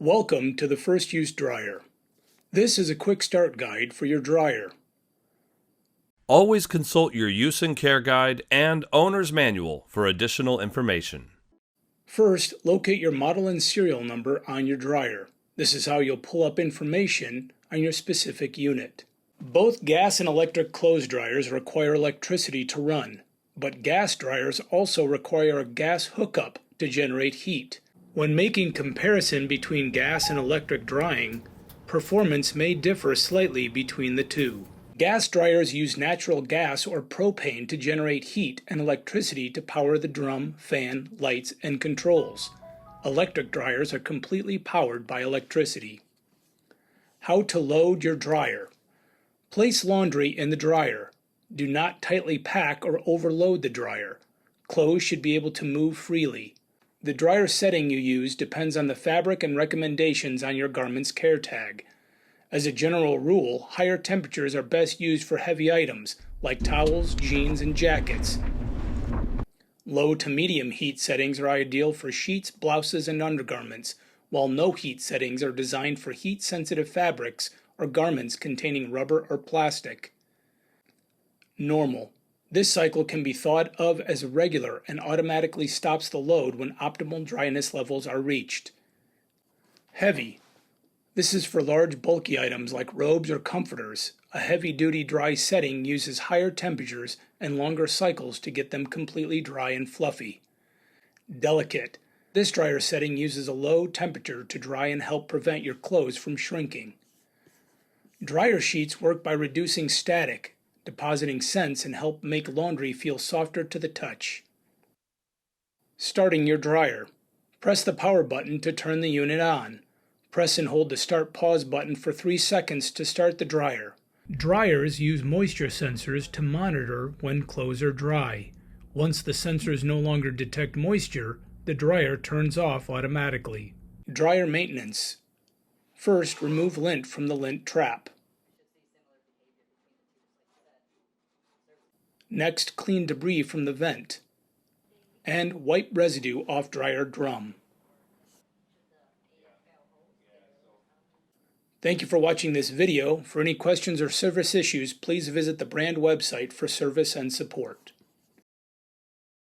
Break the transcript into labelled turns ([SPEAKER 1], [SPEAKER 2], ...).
[SPEAKER 1] Welcome to the First Use Dryer. This is a quick start guide for your dryer.
[SPEAKER 2] Always consult your use and care guide and owner's manual for additional information.
[SPEAKER 1] First, locate your model and serial number on your dryer. This is how you'll pull up information on your specific unit. Both gas and electric clothes dryers require electricity to run, but gas dryers also require a gas hookup to generate heat. When making comparison between gas and electric drying, performance may differ slightly between the two. Gas dryers use natural gas or propane to generate heat and electricity to power the drum, fan, lights, and controls. Electric dryers are completely powered by electricity. How to load your dryer. Place laundry in the dryer. Do not tightly pack or overload the dryer. Clothes should be able to move freely. The dryer setting you use depends on the fabric and recommendations on your garment's care tag. As a general rule, higher temperatures are best used for heavy items like towels, jeans, and jackets. Low to medium heat settings are ideal for sheets, blouses, and undergarments, while no heat settings are designed for heat-sensitive fabrics or garments containing rubber or plastic. Normal. This cycle can be thought of as regular and automatically stops the load when optimal dryness levels are reached. Heavy. This is for large bulky items like robes or comforters. A heavy-duty dry setting uses higher temperatures and longer cycles to get them completely dry and fluffy. Delicate. This dryer setting uses a low temperature to dry and help prevent your clothes from shrinking. Dryer sheets work by reducing static, depositing scents, and help make laundry feel softer to the touch. Starting your dryer. Press the power button to turn the unit on. Press and hold the Start Pause button for 3 seconds to start the dryer. Dryers use moisture sensors to monitor when clothes are dry. Once the sensors no longer detect moisture, the dryer turns off automatically. Dryer maintenance. First, remove lint from the lint trap. Next, clean debris from the vent. And wipe residue off dryer drum. Thank you for watching this video. For any questions or service issues, please visit the brand website for service and support.